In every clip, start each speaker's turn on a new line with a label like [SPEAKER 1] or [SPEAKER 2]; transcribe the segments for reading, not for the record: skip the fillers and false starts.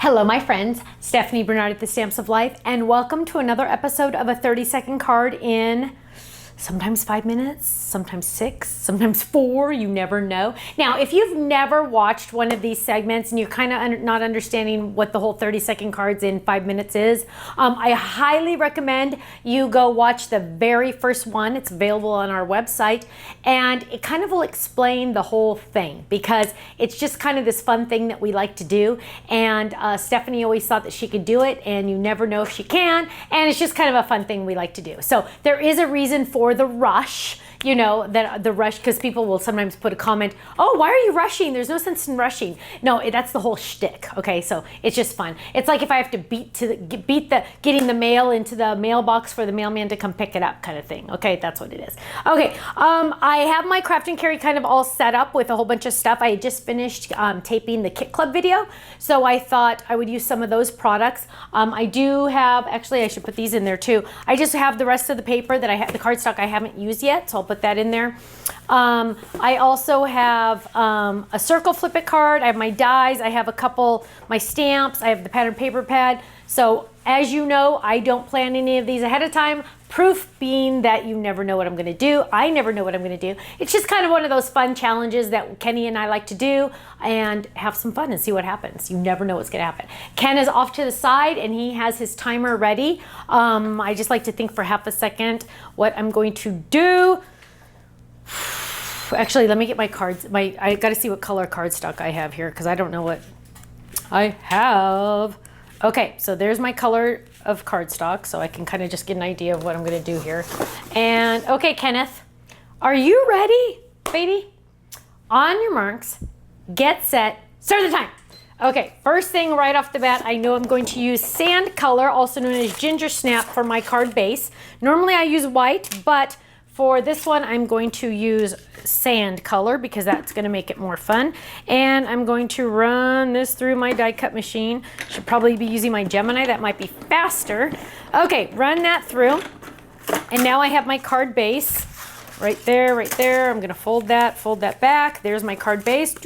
[SPEAKER 1] Hello, my friends. Stephanie Barnard at the Stamps of Life, and welcome to another episode of a 30-second card in sometimes 5 minutes, sometimes 6, sometimes 4, you never know. Now, if you've never watched one of these segments and you're kind of not understanding what the whole 30-second cards in 5 minutes is, I highly recommend you go watch the very first one. It's available on our website, and it kind of will explain the whole thing because it's just kind of this fun thing that we like to do, and Stephanie always thought that she could do it, and you never know if she can, and it's just kind of a fun thing we like to do. So there is a reason for the rush, you know, that the rush, because people will sometimes put a comment, oh, why are you rushing? There's no sense in rushing. No, that's the whole shtick. Okay, so it's just fun. It's like if I have to beat getting the mail into the mailbox for the mailman to come pick it up kind of thing. Okay, that's what it is. Okay, I have my craft and carry kind of all set up with a whole bunch of stuff. I just finished taping the Kit Club video, so I thought I would use some of those products. I do have, actually I should put these in there too. I just have the rest of the paper that I have, the cardstock I haven't used yet, so I'll put that in there. I also have a circle flip it card. I have my dies. I have a couple, my stamps. I have the pattern paper pad. So as you know, I don't plan any of these ahead of time. Proof being that you never know what I'm going to do. I never know what I'm going to do. It's just kind of one of those fun challenges that Kenny and I like to do and have some fun and see what happens. You never know what's going to happen. Ken is off to the side and he has his timer ready. I just like to think for half a second what I'm going to do. Actually, let me get my cards. I got to see what color cardstock I have here because I don't know what I have. Okay, so there's my color of cardstock, so I can kind of just get an idea of what I'm going to do here. And okay, Kenneth, are you ready, baby? On your marks, get set, start the time. Okay, first thing right off the bat, I know I'm going to use sand color, also known as ginger snap, for my card base. Normally I use white, but for this one, I'm going to use sand color because that's going to make it more fun. And I'm going to run this through my die cut machine. Should probably be using my Gemini. That might be faster. Okay, run that through. And now I have my card base right there, right there. I'm going to fold that back. There's my card base.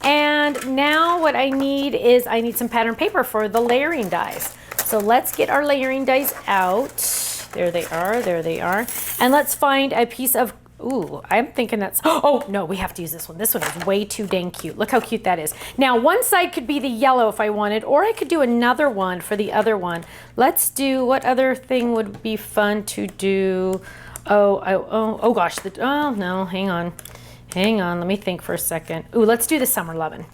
[SPEAKER 1] And now what I need is some pattern paper for the layering dies. So let's get our layering dies out. There they are, there they are. And let's find a piece of, ooh, I'm thinking that's, oh no, we have to use this one. This one is way too dang cute. Look how cute that is. Now one side could be the yellow if I wanted, or I could do another one for the other one. Let's do, what other thing would be fun to do? Oh gosh, oh no, hang on, let me think for a second. Ooh, let's do the Summer Lovin'.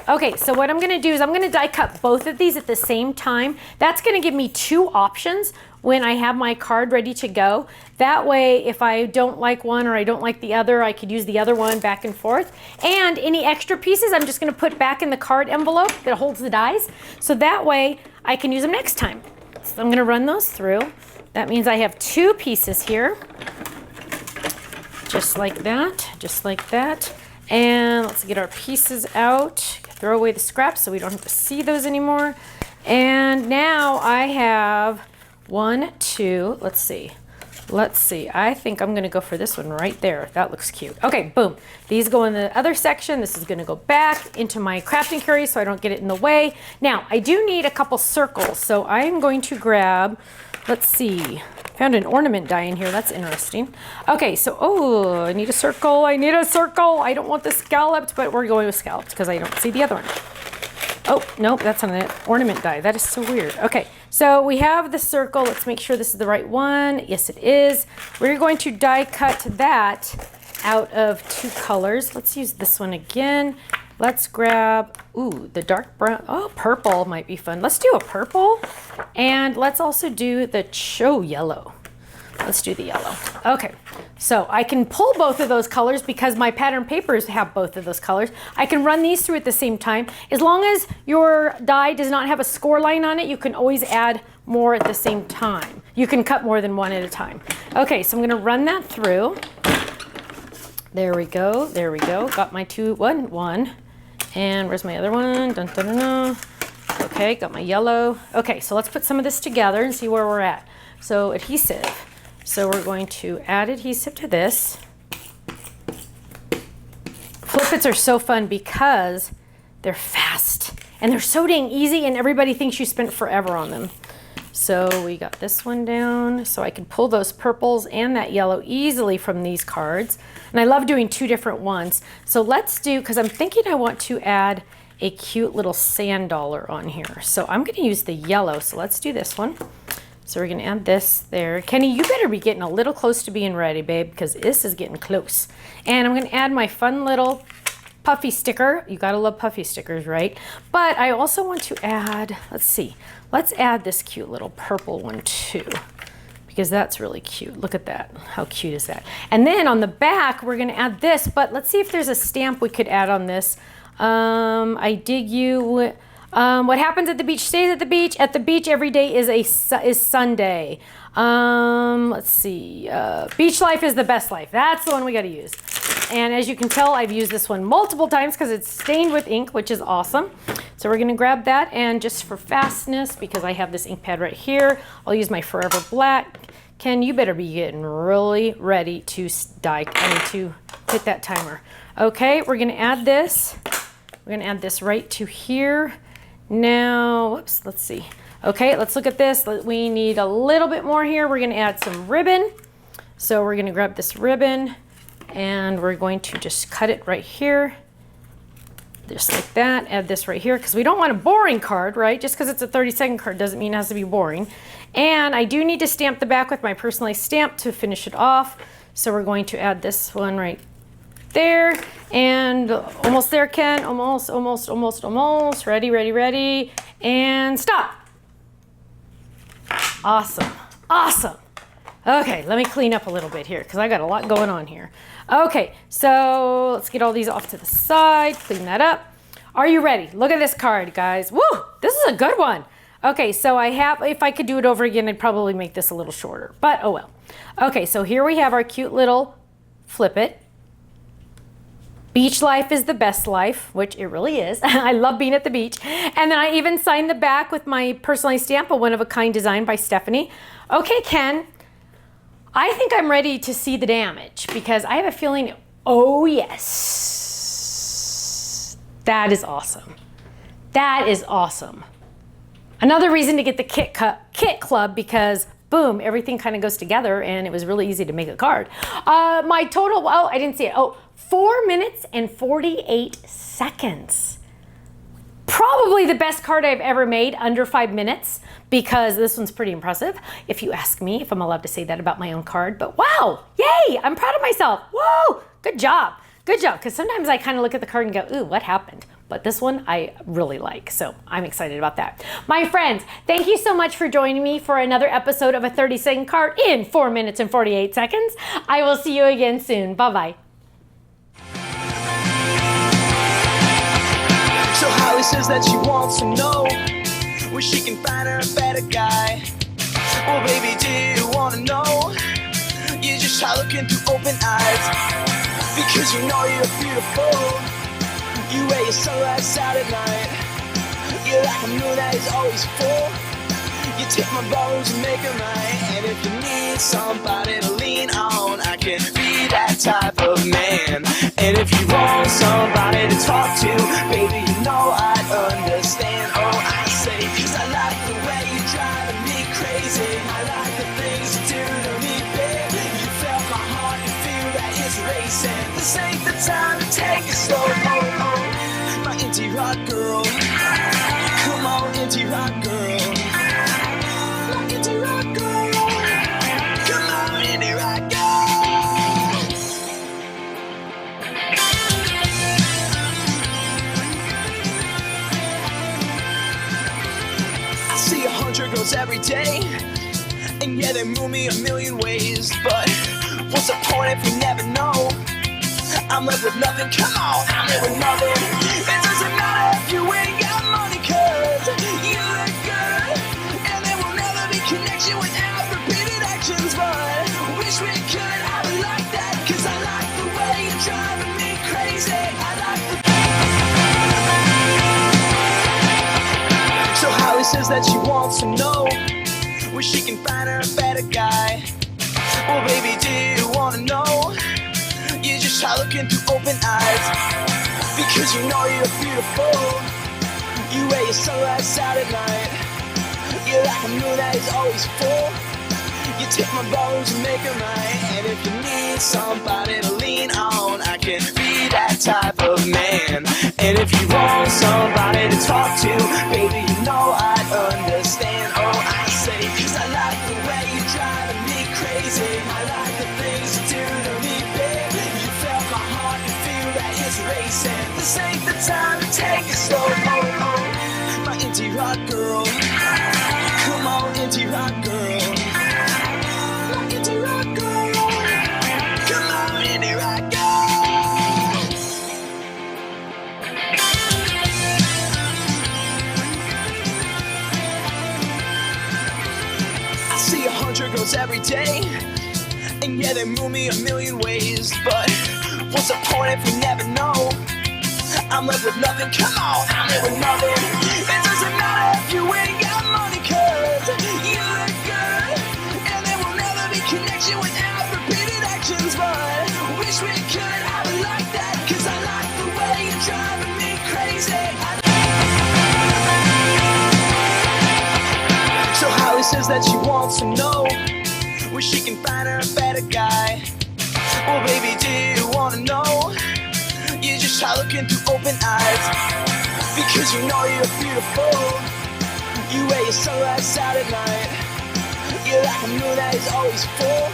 [SPEAKER 1] Okay, so what I'm gonna do is I'm gonna die cut both of these at the same time. That's gonna give me two options when I have my card ready to go. That way, if I don't like one or I don't like the other, I could use the other one back and forth. And any extra pieces, I'm just gonna put back in the card envelope that holds the dies. So that way, I can use them next time. So I'm gonna run those through. That means I have two pieces here. Just like that, just like that. And let's get our pieces out. Throw away the scraps so we don't have to see those anymore. And now I have 1, 2, let's see. I think I'm gonna go for this one right there. That looks cute. Okay, boom. These go in the other section. This is gonna go back into my craft and carry so I don't get it in the way. Now, I do need a couple circles. So I'm going to grab, let's see. Found an ornament die in here. That's interesting. Okay, so, oh, I need a circle. I don't want the scalloped, but we're going with scalloped because I don't see the other one. Oh, nope, that's not an ornament die. That is so weird. Okay, so we have the circle. Let's make sure this is the right one. Yes, it is. We're going to die cut that out of two colors. Let's use this one again. Let's grab, ooh, the dark brown. Oh, purple might be fun. Let's do a purple. And let's also do the yellow. Let's do the yellow. Okay, so I can pull both of those colors because my pattern papers have both of those colors. I can run these through at the same time. As long as your die does not have a score line on it, you can always add more at the same time. You can cut more than one at a time. Okay, so I'm gonna run that through. There we go, there we go. Got my one. And where's my other one? Dun, dun, dun, dun. Okay, got my yellow. Okay, so let's put some of this together and see where we're at. So adhesive. So we're going to add adhesive to this. Flip-its are so fun because they're fast And they're so dang easy, and everybody thinks you spent forever on them. So we got this one down, so I can pull those purples and that yellow easily from these cards. And I love doing 2 different ones. So let's do, because I'm thinking I want to add a cute little sand dollar on here. So I'm going to use the yellow. So let's do this one. So we're going to add this there. Kenny, you better be getting a little close to being ready, babe, because this is getting close. And I'm going to add my fun little puffy sticker. You got to love puffy stickers, right? But I also want to add, let's see. Let's add this cute little purple one too, because that's really cute. Look at that. How cute is that? And then on the back, we're going to add this, but let's see if there's a stamp we could add on this. I dig you. What happens at the beach stays at the beach. At the beach every day is Sunday. Let's see. Beach life is the best life. That's the one we got to use. And as you can tell, I've used this one multiple times because it's stained with ink, which is awesome. So we're going to grab that, and just for fastness, because I have this ink pad right here, I'll use my Forever Black. Ken, you better be getting really ready to to hit that timer. Okay, we're going to add this. We're going to add this right to here. Now, whoops, let's see. Okay, let's look at this. We need a little bit more here. We're going to add some ribbon. So we're going to grab this ribbon, and we're going to just cut it right here. Just like that. Add this right here, because we don't want a boring card, right? Just because it's a 30-second card doesn't mean it has to be boring. And I do need to stamp the back with my personalized stamp to finish it off. So we're going to add this one right there. And almost there, Ken. Almost, almost, almost, almost. Ready, ready, ready. And stop. Awesome. Awesome. Okay, let me clean up a little bit here because I got a lot going on here. Okay, so let's get all these off to the side, clean that up. Are you ready? Look at this card, guys. Woo, this is a good one. Okay, so I have, if I could do it over again, I'd probably make this a little shorter, but oh well. Okay, so here we have our cute little flip it. Beach life is the best life, which it really is. I love being at the beach. And then I even signed the back with my personalized stamp, a one-of-a-kind design by Stephanie. Okay, Ken. I think I'm ready to see the damage because I have a feeling, oh yes, that is awesome. That is awesome. Another reason to get the kit club because boom, everything kind of goes together and it was really easy to make a card. My total, oh, I didn't see it. Oh, 4 minutes and 48 seconds. Probably the best card I've ever made under 5 minutes because this one's pretty impressive, if you ask me, if I'm allowed to say that about my own card. But wow, yay, I'm proud of myself. Whoa, good job. Good job, because sometimes I kind of look at the card and go, ooh, what happened? But this one I really like, so I'm excited about that. My friends, thank you so much for joining me for another episode of a 30-second card in 4 minutes and 48 seconds. I will see you again soon. Bye-bye.
[SPEAKER 2] So Holly says that she wants to know where she can find her a better guy. Well, baby, do you want to know? You just try looking through open eyes, because you know you're beautiful. You wear your sunglasses out at night. You're like a moon that is always full. You take my bones and make them right. And if you need somebody to lean on, I can be that type of man. And if you want somebody to talk to, baby, you know I'd understand. Oh, I say, cause I like the way you're driving me crazy. I like the things you do to me, babe. You felt my heart, you feel that it's racing. This ain't the time to take it slow. My indie rock girl. Come on, indie rock girl. Girls every day, and yeah, they move me a million ways, but what's the point if we never know? I'm left with nothing, come on, I'm left with nothing. It doesn't matter if you ain't got money, cause you look good, and there will never be connection without repeated actions, but wish we could have it like that, cause I like the way you're driving me crazy. I like the So Holly says that she wants to know where she can find her a better guy. Well, baby, do you want to know? You just try looking through open eyes, because you know you're beautiful. You wear your sunglasses out at night. You're like a moon that is always full. You take my bones and make them right. And if you need somebody to lean on, I can be that type of man. And if you want somebody to talk to, baby, you know I'd understand. Oh, I say, cause I like the way you're driving me crazy. I like the things you do to me, babe. You felt my heart, you feel that it's racing. This ain't the time to take it slow. Oh, oh, my indie rock girl. Come on, indie rock girl. Girls every day, and yeah, they move me a million ways. But what's the point if we never know? I'm left with nothing. Come on, I'm left with nothing. It doesn't matter if you ain't got money, cause you look good, and there will never be connection without repeated actions. But wish we could have it like that, cause I like the way you're driving me crazy. So Holly says that she wants to know where she can find her a better guy. Well, baby, do you wanna know? You just try looking through open eyes, because you know you're beautiful. You wear your sunglasses out at night. You're like a moon that is always full.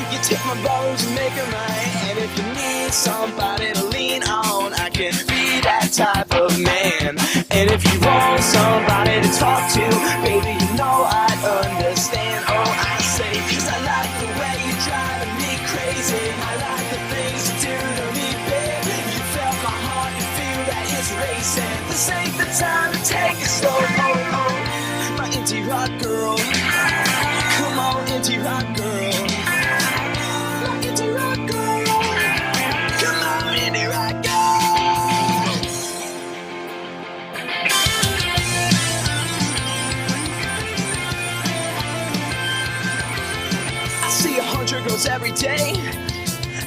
[SPEAKER 2] You take my bones and make them right. And if you need somebody to lean on, I can be that type of man. And if you want somebody to talk to, baby, you know I'd understand. Oh, I say, cause I like the way you're driving me crazy. I like the things you do to me, babe. You felt my heart, you feel that it's racing. This ain't the time to take it slow. Oh, oh, my indie rock girl. Come on, indie rock girl. Girls every day,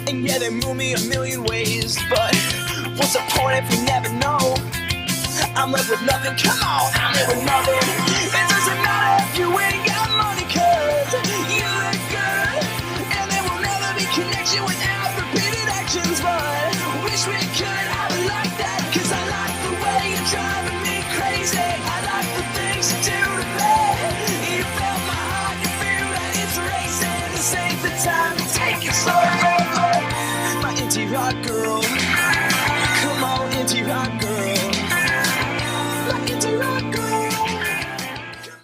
[SPEAKER 2] and yeah, they move me a million ways. But what's the point if we never know? I'm left with nothing. Come on, I'm left with nothing. It doesn't matter if you ain't got money, cause you look good, and there will never be connection without repeated actions. But wish we could have it like that, cause I like the way you're driving me crazy. I like the things you do to me. You felt my heart, you feel that it's racing. This ain't the time to take it slow.